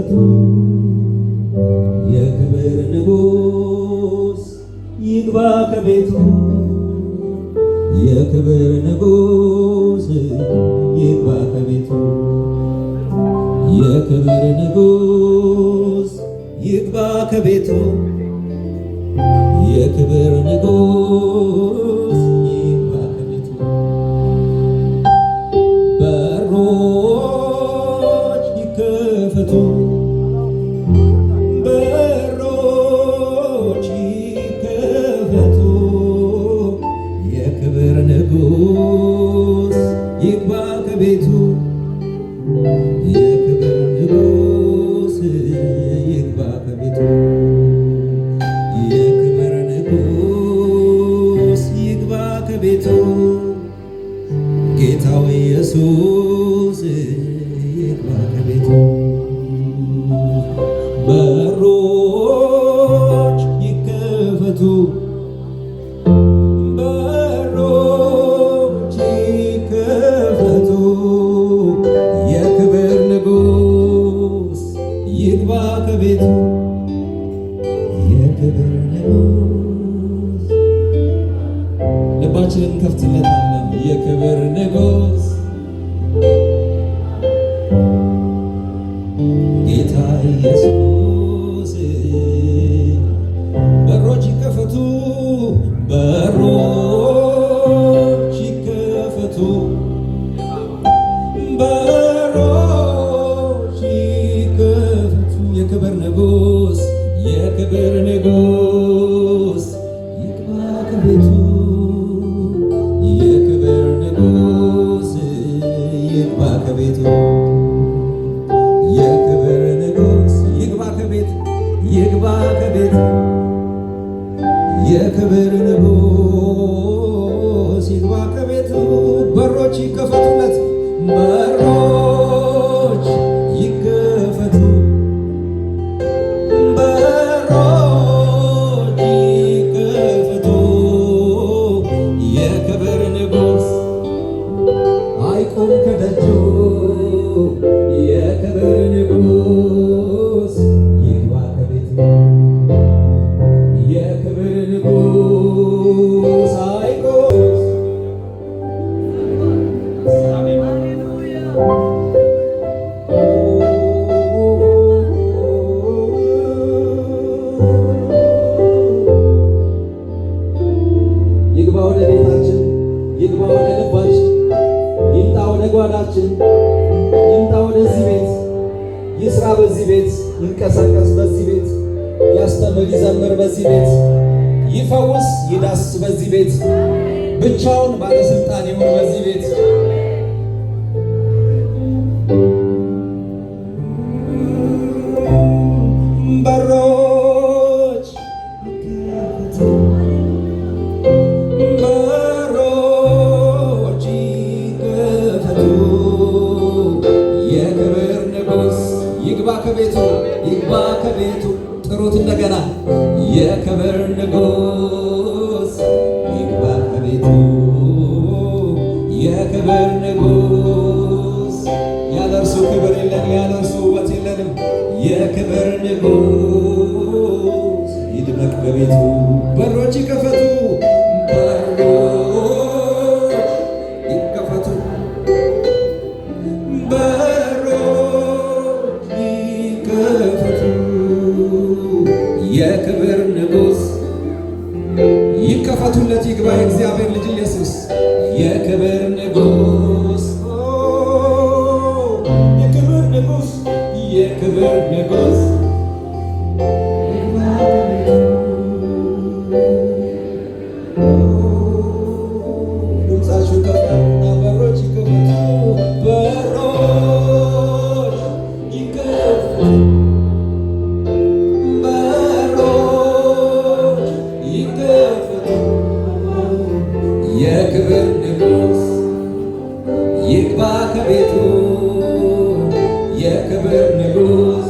ይከፈቱ የክብር ንጉሥ ይግባ ከቤቱ የክብር ንጉሥ ይግባ ከቤቱ የክብር ንጉሥ ይግባ ከቤቱ የክብር ንጉሥ ይግባ ከቤቱ በሮች ይከፈቱ በሮች ይከፈቱ የክብር ንጉሥ ይግባ ከቤቱ የክብር ንጉሥ ይግባ ከቤቱ የክብር ንጉሥ ይግባ ከቤቱ ጌታው ኢየሱስ ይግባ ከቤቱ በሮች ይከፈቱ በሮች ይከፈቱ የክብር ንጉሥ ይግባ ከቤቱ የክብር ንጉሥ ልባችንን እንከፍትለታለን። የክብር ንጉሥ ጌታ ኢየሱስ በሮች ይከፈቱ በሮች ይከፈቱ በሮች ይከፈቱ የክብር ንጉሥ የክብር ንጉሥ ይግባ ከቤቱ የክብር ንጉሥ ይግባ ከቤቱ የክብር ንጉሥ ይግባ ከቤት ይግባ ከቤት የክብር ንጉሥ ይግባ ከቤቱ በሮች ይከፈቱለት በሮች ይከፈቱ በሮች ይከፈቱ የክብር ንጉሥ አይቆም ከደጁ የክብር ንጉሥ ይግባ ከቤቱ የክብር ንጉሥ አይቆም ይግባ ወደ ቤታችን ይግባ ወደ ልባችን ይምጣ ወደ ጓዳችን ይምጣ ወደዚህ ቤት ይስራ በዚህ ቤት ይንቀሳቀስ በዚህ ቤት ያስተምር ይዘምር በዚህ ቤት ይፈውስ ይዳስስ በዚህ ቤት ብቻውን ባለስልጣን ይሁን በዚህ ቤት በሮች በሮች ይከፈቱ የክብር ንጉሥ ይግባ ከቤቱ ይግባ ከቤቱ ጥሩት እንደገና የክብር ንጉሥ ይግባ ከቤቱ የክብር ንጉሥ ያለ እርሱ ክብር የለን ያለ እርሱ ውበት የለንም የክብር ንጉሥ ይድመቅ በቤቱ በሮች ይከፈቱ በሮች ይከፈቱ በሮች ይከፈቱ የክብር ንጉሥ ይከፈቱለት ይግባ የእግዚአብሔር ልጅ ኢየሱስ የክብር ንጉሥ የክብር ንጉሥ የክብር ንጉሥ ድምፃችሁ ከፍና በሮች ይከፈቱ በሮች ይከፈቱ በሮች ይከፈቱ የክብር ንጉሥ ይግባ ከቤቱ የክብር ንጉሥ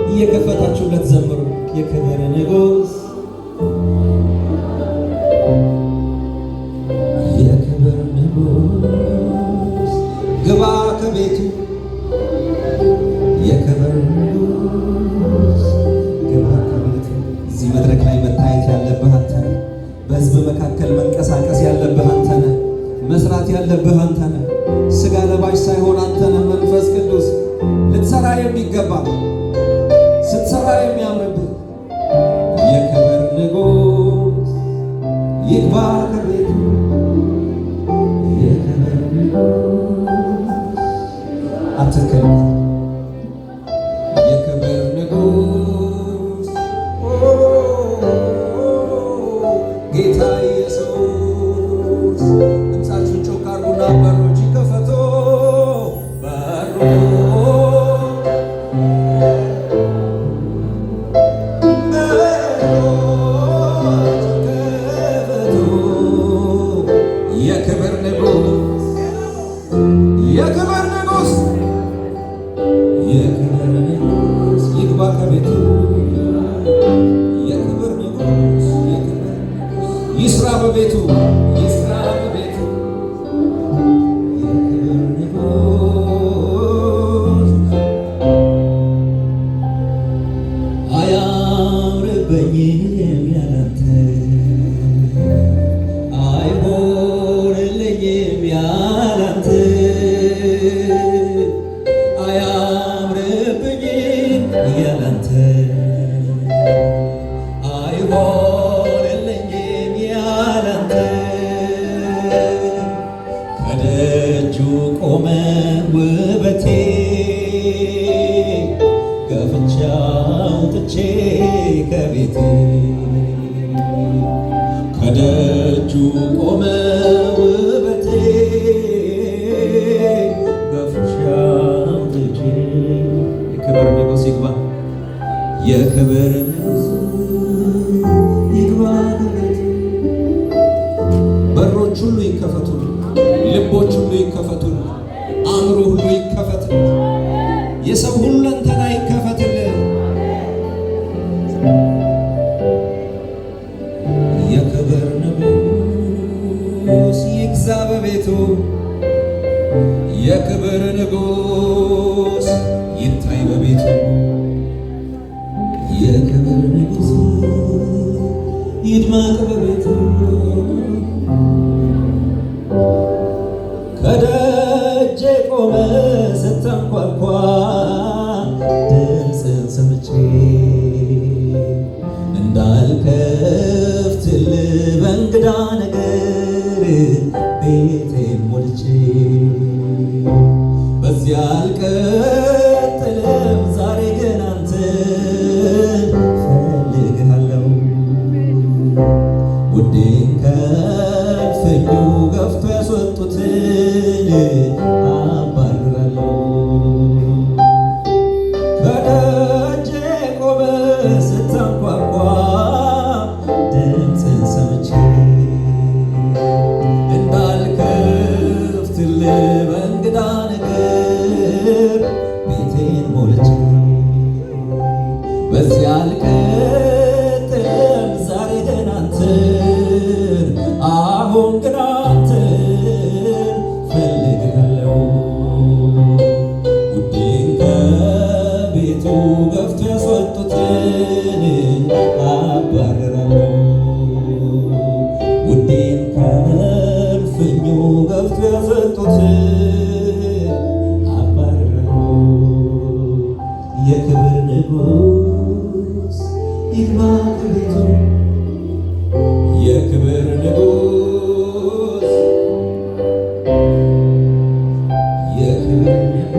እየከፈታችሁለት ዘምሩ። የክብር ንጉሥ የክብር ንጉሥ ግባ ከቤቱ የክብር ንጉሥ ግባ ከቤቱ። እዚህ መድረክ ላይ መታየት ያለብህ አንተ ነህ። በሕዝብ መካከል መንቀሳቀስ ያለብህ አንተ ነህ። መስራት ያለብህ አንተ ነህ። ሥጋ ለባሽ ሳይሆን አንተ ነህ። መንፈስ ቅዱስ ልትሰራ የሚገባ ስትሰራ የሚያምርብህ የክብር ንጉሥ ይግባ ከቤቱ የክብር ንጉሥ አትከልክል። የክብር ንጉሥ ጌታ ኢየሱስ ድምፃችሁን ጮክ አድርጉና በሮች ይከፈቱ የክብር ንጉሥ የክብር ንጉሥ የክብር ንጉሥ ይግባ ከቤቱ የክብር ንጉሥ የክብር ንጉሥ ይስራ በቤቱ ይስራ በቤቱ የክብር ንጉሥ አያምርብኝም ያላንተ አይሆንልኝም ያላንተ አያምርብኝም ያላንተ አይሆንልኝም ያላንተ ከደጁ ቆመ ውበቴ ገፍቻ አውጥቼ ከቤቴ ከደጁ ቆመ ውበቴ ገፍቻ አውጥቼ የክብር ንጉሥ ይግባ የክብር ንጉሥ ይግባ ከቤቴ በሮች ሁሉ ይከፈቱ፣ ልቦች ሁሉ ይከፈቱ፣ አእምሮ ሁሉ ይከፈት፣ የሰው ሁለንተና ይከፈትልህ። የክብር ንጉሥ ይግዛ በቤቱ የክብር ንጉሥ ይታይ በቤቱ የክብር ንጉሥ ይድመቅ በቤቱ ከደጄ ቆመ ስተንኳኳ ድምፅን ሰምቼ እንዳልከፍትልህ በእንግዳ ነገር ቤቴን ሞልቼ በዚያ አልቀጥልም ዛሬ ግን አንተን ፈልግሃለሁ ውዴን ከእልፍኙ ገፍቶ ያስወጡትን አባርራለሁ ከደጄ ቆመ ስታንኳኳ ድምፅን ሰምቼ እንዳልከፍትልህ በእንግዳ ነገር ቤቴን ሞልቼ በዚያ አልቀጥልም ዛሬ ግን አንተን አሁን ግን አንተን ፈልግሃለሁ ውዴን ከቤቱ ገፍቶ ያስወጡትን አባርራለሁ ውዴን ከእልፍኙ ገፍቶ ያስወጡትን አባርራለሁ የክብር ንጉሥ ይግባ ከቤቱ የክብር ንጉሥ የክብር ንጉሥ